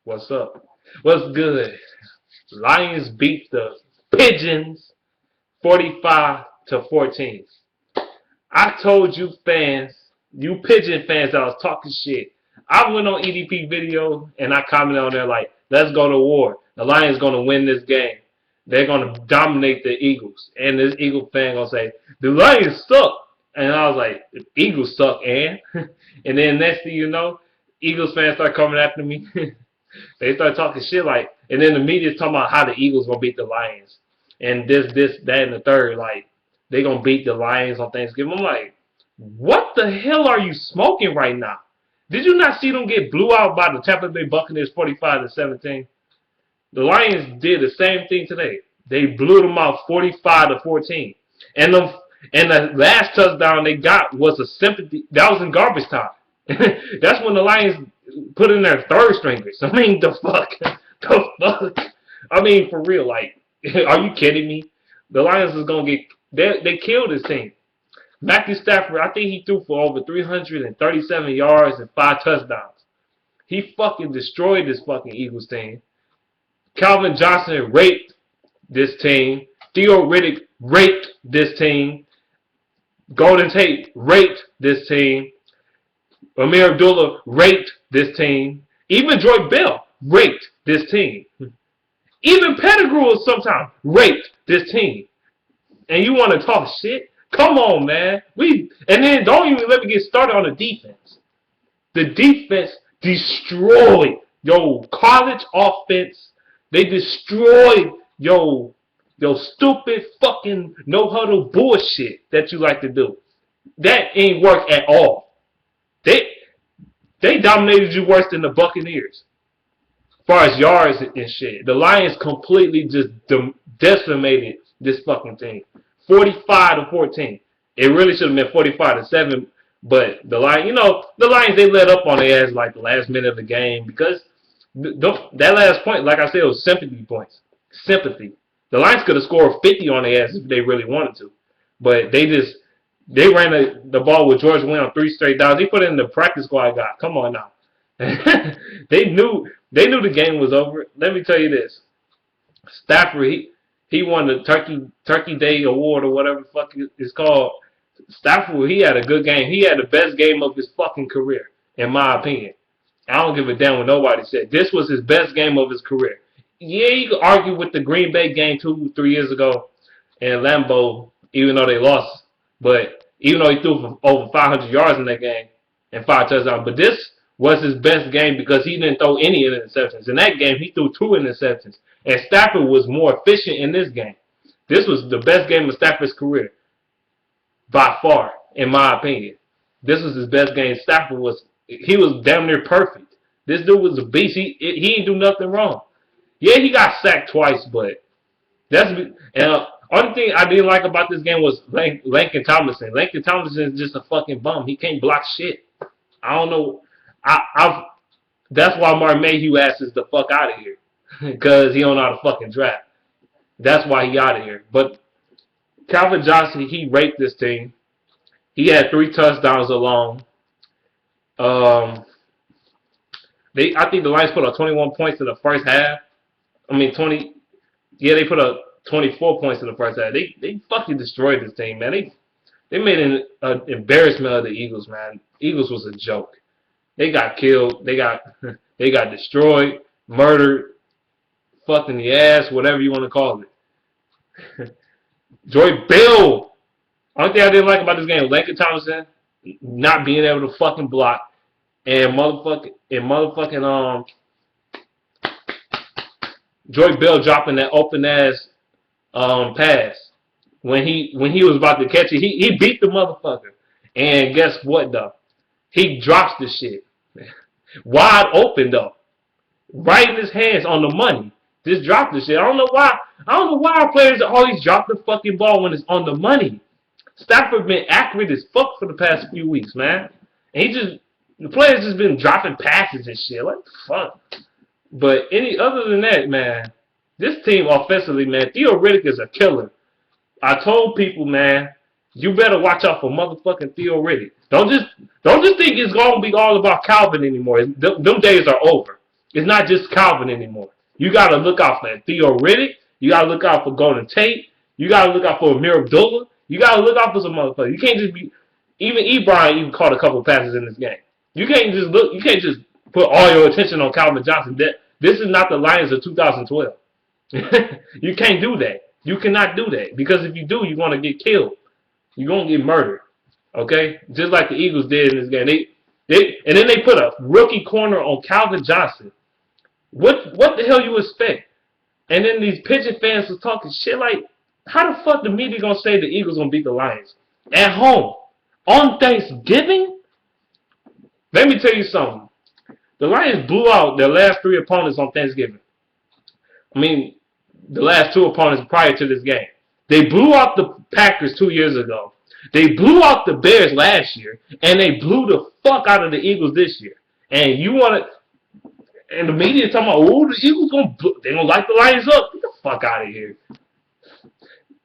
What's up? What's good? Lions beat the Pigeons 45-14. I told you fans, you Pigeon fans that I was talking shit. I went on EDP video and I commented on there like, let's go to war. The Lions gonna win this game. They're gonna dominate the Eagles. And this Eagle fan gonna say, the Lions suck. And I was like, the Eagles suck, and and then next thing you know, Eagles fans start coming after me. They start talking shit like, and then the media's talking about how the Eagles gonna beat the Lions, and that, and the third. Like, they gonna beat the Lions on Thanksgiving. I'm like, what the hell are you smoking right now? Did you not see them get blew out by the Tampa Bay Buccaneers 45-17? The Lions did the same thing today. They blew them out 45-14, and the last touchdown they got was a sympathy. That was in garbage time. That's when the Lions put in their third stringers. I mean, the fuck, the fuck. I mean, for real. Like, are you kidding me? The Lions is gonna get. They killed this team. Matthew Stafford, I think he threw for over 337 yards and 5 touchdowns. He fucking destroyed this fucking Eagles team. Calvin Johnson raped this team. Theo Riddick raped this team. Golden Tate raped this team. Amir Abdullah raped this team. Even Joy Bell raped this team. Even Pettigrew sometimes raped this team. And you want to talk shit? Come on, man. And then don't even let me get started on the defense. The defense destroyed your college offense. They destroyed your stupid fucking no-huddle bullshit that you like to do. That ain't work at all. They dominated you worse than the Buccaneers. As far as yards and shit. The Lions completely just decimated this fucking team. 45-14. It really should have been 45-7, but the Lions, they let up on their ass like the last minute of the game because that last point, like I said, was sympathy points. Sympathy. The Lions could have scored 50 on their ass if they really wanted to, but they ran the ball with George Wynn on 3 straight downs. They put it in the practice squad guy. Come on now. They knew the game was over. Let me tell you this. Stafford, he won the Turkey Day Award or whatever the fuck it's called. Stafford, he had a good game. He had the best game of his fucking career, in my opinion. I don't give a damn what nobody said. This was his best game of his career. Yeah, you could argue with the Green Bay game 2-3 years ago in Lambeau, even though they lost. But even though he threw for over 500 yards in that game and 5 touchdowns. But this was his best game because he didn't throw any interceptions. In that game, he threw 2 interceptions. And Stafford was more efficient in this game. This was the best game of Stafford's career. By far, in my opinion. This was his best game. Stafford was damn near perfect. This dude was a beast. He didn't do nothing wrong. Yeah, he got sacked twice, but only thing I didn't like about this game was Lincoln Tomlinson. Lincoln Tomlinson is just a fucking bum. He can't block shit. I don't know. That's why Mark Mayhew asked us the fuck out of here. Because he don't know how to fucking draft. That's why he out of here. But Calvin Johnson, he raped this team. He had 3 touchdowns alone. I think the Lions put up 21 points in the first half. I mean, 20. Yeah, they put up 24 points in the first half. They fucking destroyed this team, man. They made an embarrassment of the Eagles, man. Eagles was a joke. They got killed. They got destroyed, murdered, fucked in the ass, whatever you want to call it. Joy Bell. Only thing I didn't like about this game was Lincoln Thompson not being able to fucking block and motherfucking Joy Bell dropping that open ass pass when he was about to catch it. He beat the motherfucker. And guess what though? He drops the shit. Wide open though. Right in his hands on the money. Just drop the shit. I don't know why our players always drop the fucking ball when it's on the money. Stafford been accurate as fuck for the past few weeks, man. And the players just been dropping passes and shit. Like, fuck. But other than that, man, this team offensively, man, Theo Riddick is a killer. I told people, man, you better watch out for motherfucking Theo Riddick. Don't just think it's gonna be all about Calvin anymore. Them days are over. It's not just Calvin anymore. You got to look out for Theo Riddick. You got to look out for Golden Tate. You got to look out for Amir Abdullah. You got to look out for some motherfuckers. You can't just be. Even Ebron even caught a couple passes in this game. You can't just look. You can't just put all your attention on Calvin Johnson. This is not the Lions of 2012. You can't do that. You cannot do that because if you do, you're gonna get killed. You're gonna get murdered. Okay, just like the Eagles did in this game. And then they put a rookie corner on Calvin Johnson. What the hell you expect? And then these Pigeon fans was talking shit like, how the fuck the media gonna say the Eagles gonna beat the Lions at home on Thanksgiving? Let me tell you something. The Lions blew out their last 3 opponents on Thanksgiving. I mean, the last 2 opponents prior to this game. They blew out the Packers 2 years ago. They blew out the Bears last year, and they blew the fuck out of the Eagles this year. And you want to, and the media talking about, oh, the Eagles they gonna light the Lions up. Get the fuck out of here.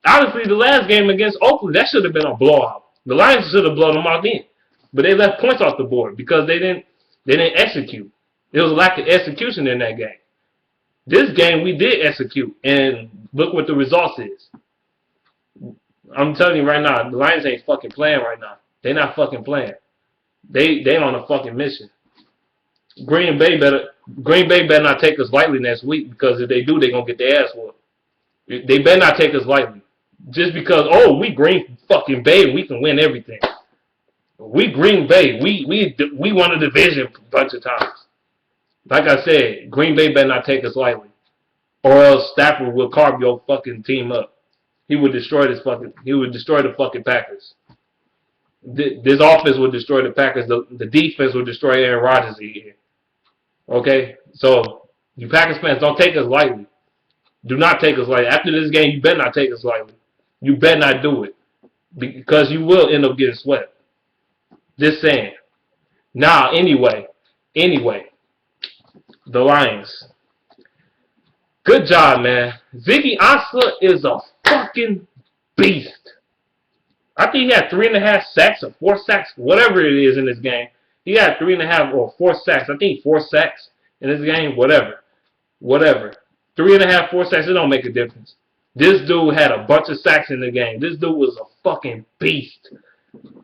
Honestly, the last game against Oakland, that should have been a blowout. The Lions should have blown them out then, but they left points off the board because they didn't execute. There was a lack of execution in that game. This game we did execute, and look what the results is. I'm telling you right now, the Lions ain't fucking playing right now. They not fucking playing. They on a fucking mission. Green Bay better not take us lightly next week because if they do, they gonna get their ass whooped. They better not take us lightly. Just because, oh, we Green fucking Bay, we can win everything. We Green Bay, we won a division a bunch of times. Like I said, Green Bay better not take us lightly, or else Stafford will carve your fucking team up. He would destroy the fucking Packers. This offense would destroy the Packers. The defense would destroy Aaron Rodgers here. Okay? So, you Packers fans, don't take us lightly. Do not take us lightly. After this game, you better not take us lightly. You better not do it. Because you will end up getting swept. Just saying. Now, anyway. The Lions. Good job, man. Ziggy Ansah is a fucking beast. I think he had 3.5 sacks or 4 sacks, whatever it is in this game. He had 3.5 or 4 sacks. I think 4 sacks in this game. Whatever. 3.5, 4 sacks. It don't make a difference. This dude had a bunch of sacks in the game. This dude was a fucking beast.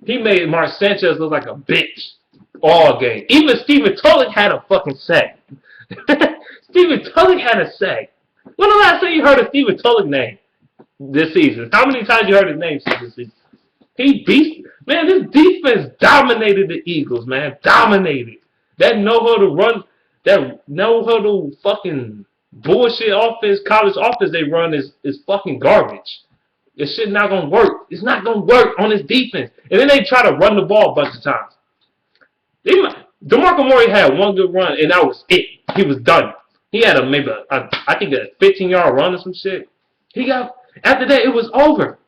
He made Mark Sanchez look like a bitch all game. Even Steven Tulloch had a fucking sack. Steven Tulloch had a sack. When the last time you heard of Steven Tulloch's name this season? How many times you heard his name this season? He beast. Man, this defense dominated the Eagles, man. Dominated. That know-how-to run, that know-how-to fucking bullshit offense, college offense they run is fucking garbage. This shit not going to work. It's not going to work on this defense. And then they try to run the ball a bunch of times. DeMarco Murray had one good run, and that was it. He was done. He had I think a 15-yard run or some shit. After that, it was over.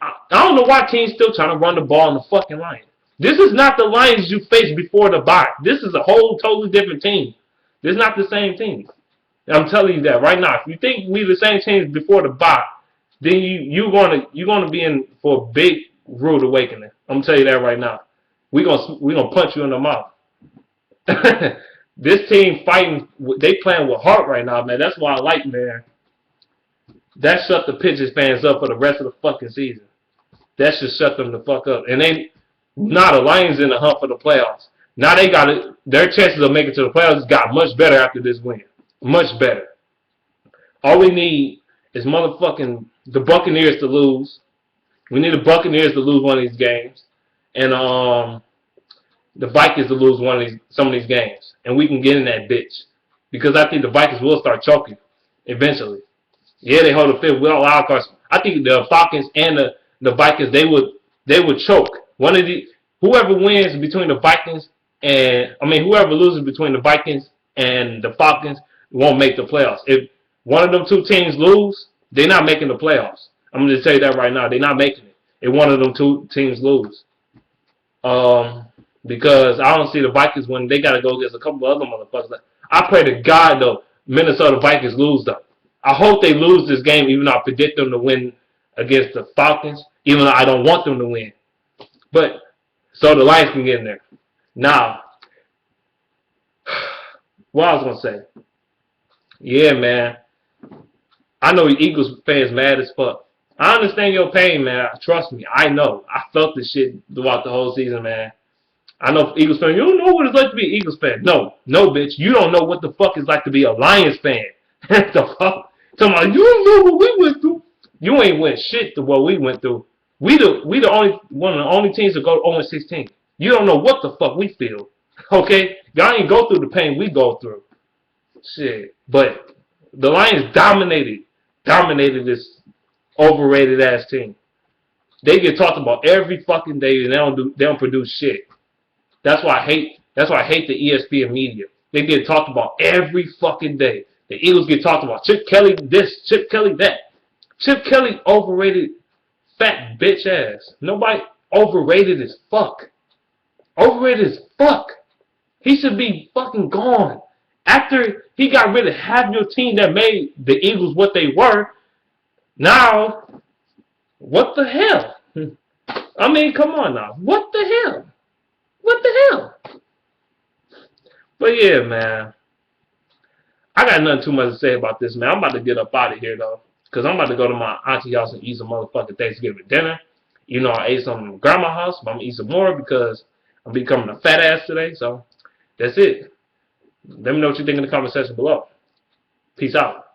I don't know why teams still trying to run the ball on the fucking Lions. This is not the Lions you faced before the bye. This is a whole totally different team. This is not the same team. I'm telling you that right now. If you think we the same team before the bye, then you're gonna be in for a big rude awakening. I'm gonna tell you that right now. We're gonna punch you in the mouth. This team fighting, they playing with heart right now, man. That's why I like, man. That shut the Pitchers fans up for the rest of the fucking season. That should shut them the fuck up. And the Lions in the hunt for the playoffs. Now they got it. Their chances of making it to the playoffs got much better after this win. Much better. All we need is motherfucking the Buccaneers to lose. We need the Buccaneers to lose one of these games. And the Vikings to lose some of these games. And we can get in that bitch. Because I think the Vikings will start choking eventually. Yeah, they hold the fifth with all wild cards. I think the Falcons and the Vikings, they would choke. Whoever wins between the Vikings whoever loses between the Vikings and the Falcons won't make the playoffs. If one of them two teams lose, they're not making the playoffs. I'm going to tell you that right now. They're not making it if one of them two teams lose. Because I don't see the Vikings winning. They got to go against a couple of other motherfuckers. I pray to God, though, Minnesota Vikings lose, though. I hope they lose this game, even though I predict them to win against the Falcons, even though I don't want them to win. But, so the Lions can get in there. Now, What I was gonna say? Yeah, man. I know Eagles fans mad as fuck. I understand your pain, man. Trust me, I know. I felt this shit throughout the whole season, man. I know Eagles fans, you don't know what it's like to be an Eagles fan. No, no, bitch. You don't know what the fuck it's like to be a Lions fan. What the fuck? Talking about, you don't know what we went through. You ain't went shit to what we went through. We the only one of the only teams that go 0-16. You don't know what the fuck we feel. Okay? Y'all ain't go through the pain we go through. Shit. But the Lions dominated this overrated ass team. They get talked about every fucking day and they don't produce shit. That's why I hate the ESPN media. They get talked about every fucking day. The Eagles get talked about. Chip Kelly this, Chip Kelly that. Chip Kelly overrated fat bitch ass. Nobody overrated as fuck. Overrated as fuck. He should be fucking gone. After he got rid of half your team that made the Eagles what they were, now, what the hell? I mean, come on now. What the hell? What the hell? But yeah, man. I got nothing too much to say about this, man. I'm about to get up out of here, though. Because I'm about to go to my auntie house and eat some motherfucking Thanksgiving dinner. You know, I ate some at grandma's house, but I'm going to eat some more because I'm becoming a fat ass today. So, that's it. Let me know what you think in the comment section below. Peace out.